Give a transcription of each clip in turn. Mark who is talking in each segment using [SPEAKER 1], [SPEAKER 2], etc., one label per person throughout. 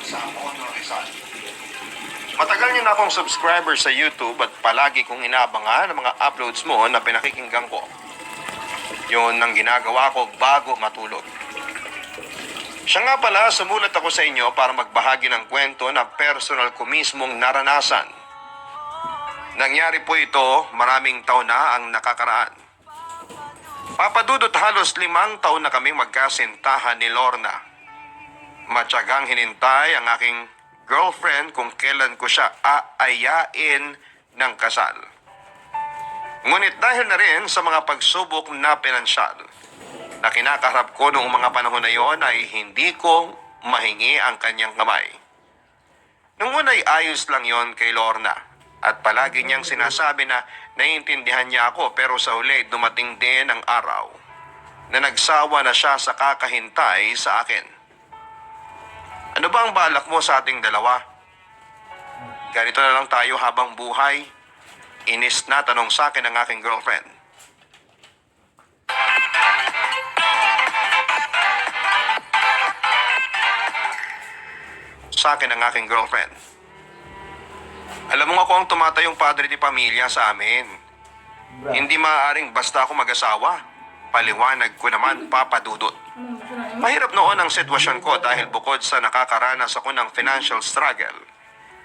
[SPEAKER 1] sa Mono Rizal. Matagal niyo na akong subscriber sa YouTube at palagi kong inaabangan ang mga uploads mo na pinakikinggan ko. Yun ang ginagawa ko bago matulog. Siya nga pala, sumulat ako sa inyo para magbahagi ng kwento na personal ko mismong naranasan. Nangyari po ito, maraming taon na ang nakakaraan. Papadudot halos 5 taon na kaming magkasintahan ni Lorna. Matyagang hinintay ang aking girlfriend kung kailan ko siya aayain ng kasal. Ngunit dahil na rin sa mga pagsubok na pinansyal na kinakaharap ko noong mga panahon na yon ay hindi ko mahingi ang kanyang kamay. Nung una ay ayos lang yon kay Lorna at palagi niyang sinasabi na naiintindihan niya ako, pero sa huli dumating din ang araw na nagsawa na siya sa kakahintay sa akin. Ano ba ang balak mo sa ating dalawa? Ganito na lang tayo habang buhay? Inis na tanong sa akin ng aking girlfriend. Sa akin ng aking girlfriend. Alam mo, ako ang tumatayong padre di pamilya sa amin. Hindi maaaring basta ako mag-asawa. Paliwanag ko naman, Papa Dudut. Mahirap noon ang sitwasyon ko dahil bukod sa nakakaranas ako ng financial struggle,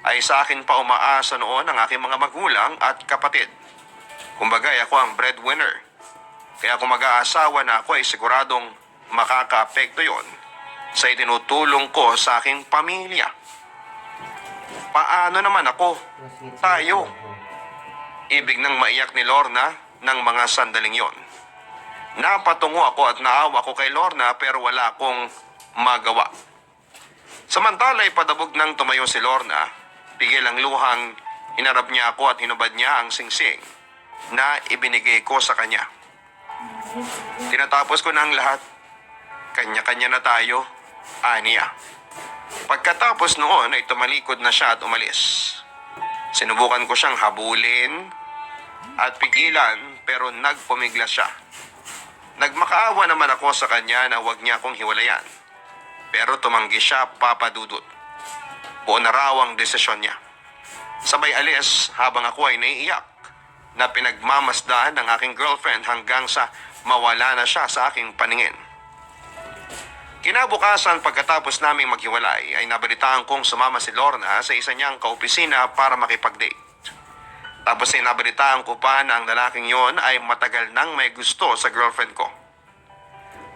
[SPEAKER 1] ay sa akin pa umaasa noon ang aking mga magulang at kapatid. Kumbaga, ako ang breadwinner. Kaya kung mag-aasawa na ako ay siguradong makaka-apekto yon sa itinutulong ko sa aking pamilya. Paano naman ako? Tayo. Ibig nang maiyak ni Lorna ng mga sandaling yon. Napatungo ako at naawa ko kay Lorna pero wala akong magawa. Samantala ay padabog nang tumayo si Lorna, pigil ang luhang hinarap niya ako at hinubad niya ang singsing na ibinigay ko sa kanya. Tinatapos ko na ang lahat. Kanya-kanya na tayo, aniya. Pagkatapos noon ay tumalikod na siya at umalis. Sinubukan ko siyang habulin at pigilan pero nagpumiglas siya. Nagmakaawa naman ako sa kanya na huwag niya akong hiwalayan. Pero tumanggi siya, Papa Dudut. Buo na raw ang desisyon niya. Sabay alis habang ako ay naiiyak na pinagmamasdaan ng aking girlfriend hanggang sa mawala na siya sa aking paningin. Kinabukasan pagkatapos naming maghiwalay ay nabalitaan kong sumama si Lorna sa isa niyang kaopisina para makipag-date. Tapos ay nabalitaan ko pa na ang lalaking yon ay matagal nang may gusto sa girlfriend ko.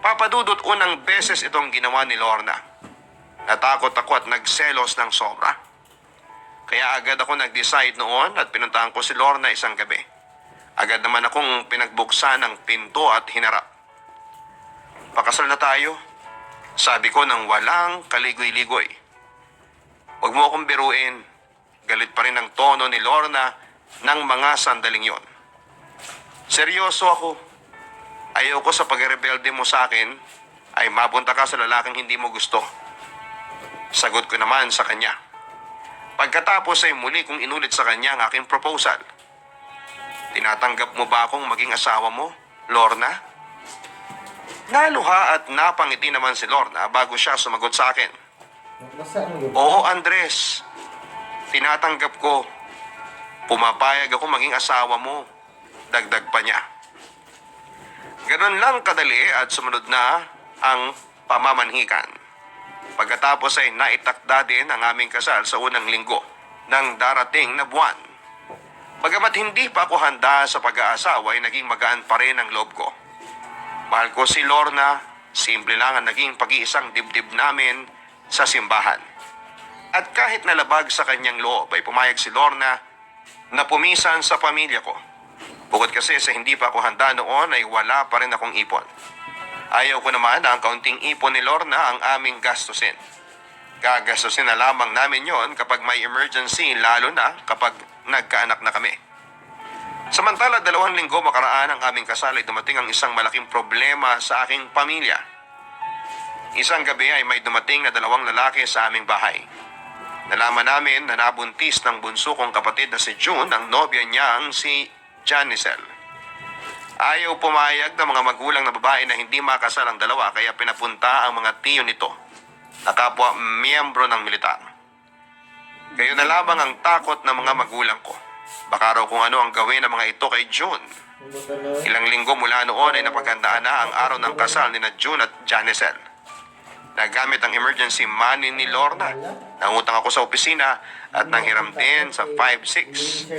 [SPEAKER 1] Papadudot, unang beses itong ginawa ni Lorna. Natakot ako at nagselos ng sobra. Kaya agad ako nag-decide noon at pinuntahan ko si Lorna isang gabi. Agad naman akong pinagbuksan ang pinto at hinarap. Pakasal na tayo, sabi ko nang walang kaligoy-ligoy. Huwag mo akong biruin. Galit pa rin ang tono ni Lorna ng mga sandaling yon. Seryoso ako. Ayoko sa pagrebelde mo sa akin ay mapunta ka sa lalaking hindi mo gusto. Sagot ko naman sa kanya. Pagkatapos ay muli kong inulit sa kanya ang aking proposal. Tinatanggap mo ba akong maging asawa mo, Lorna? Naluha at napangiti naman si Lorna bago siya sumagot sa akin. Oo, Andres. Tinatanggap ko. Pumapayag ako maging asawa mo. Dagdag pa niya. Ganon lang kadali at sumunod na ang pamamanhikan. Pagkatapos ay naitakda din ang aming kasal sa unang linggo ng darating na buwan. Bagamat hindi pa ako handa sa pag-aasawa ay naging magaan pa rin ang loob ko. Mahal ko si Lorna, simple lang ang naging pag-iisang dibdib namin sa simbahan. At kahit nalabag sa kanyang loob ay pumayag si Lorna na pumisan sa pamilya ko. Bukod kasi sa hindi pa ako handa noon ay wala pa rin akong ipon. Ayaw ko naman na ang kaunting ipon ni Lorna ang aming gastusin. Gagastusin na lamang namin yon kapag may emergency, lalo na kapag nagkaanak na kami. Samantala, 2 linggo makaraan ang aming kasal ay dumating ang isang malaking problema sa aking pamilya. Isang gabi ay may dumating na 2 lalaki sa aming bahay. Nalaman namin na nabuntis ng bunso kong kapatid na si June ang nobya niyang si Janicel. Ayaw pumayag ng mga magulang na babae na hindi makasal ang dalawa kaya pinapunta ang mga tiyo nito. na kapwa miyembro ng militar. Gayon na lamang ang takot ng mga magulang ko. Baka raw kung ano ang gawin ng mga ito kay June. Ilang linggo mula noon ay napaghandaan na ang araw ng kasal ni na June at Janicel. Nagamit ang emergency money ni Lorna. Nangutang ako sa opisina at nanghiram din sa 5-6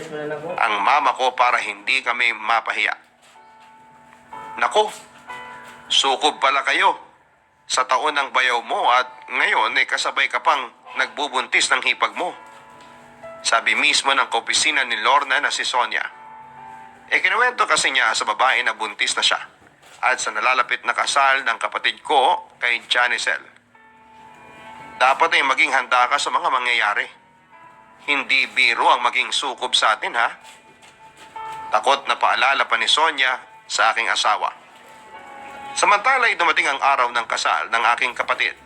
[SPEAKER 1] ang mama ko para hindi kami mapahiya. Nako, sukob pala kayo sa taon ng bayaw mo at ngayon ay kasabay ka pang nagbubuntis ng hipag mo. Sabi mismo ng kaopisina ni Lorna na si Sonia. Kinuwento kasi niya sa babae na buntis na siya at sa nalalapit na kasal ng kapatid ko kay Janicel. Dapat ay maging handa ka sa mga mangyayari. Hindi biro ang maging sukob sa atin, ha? Takot na paalala pa ni Sonia sa aking asawa. Samantala ay dumating ang araw ng kasal ng aking kapatid.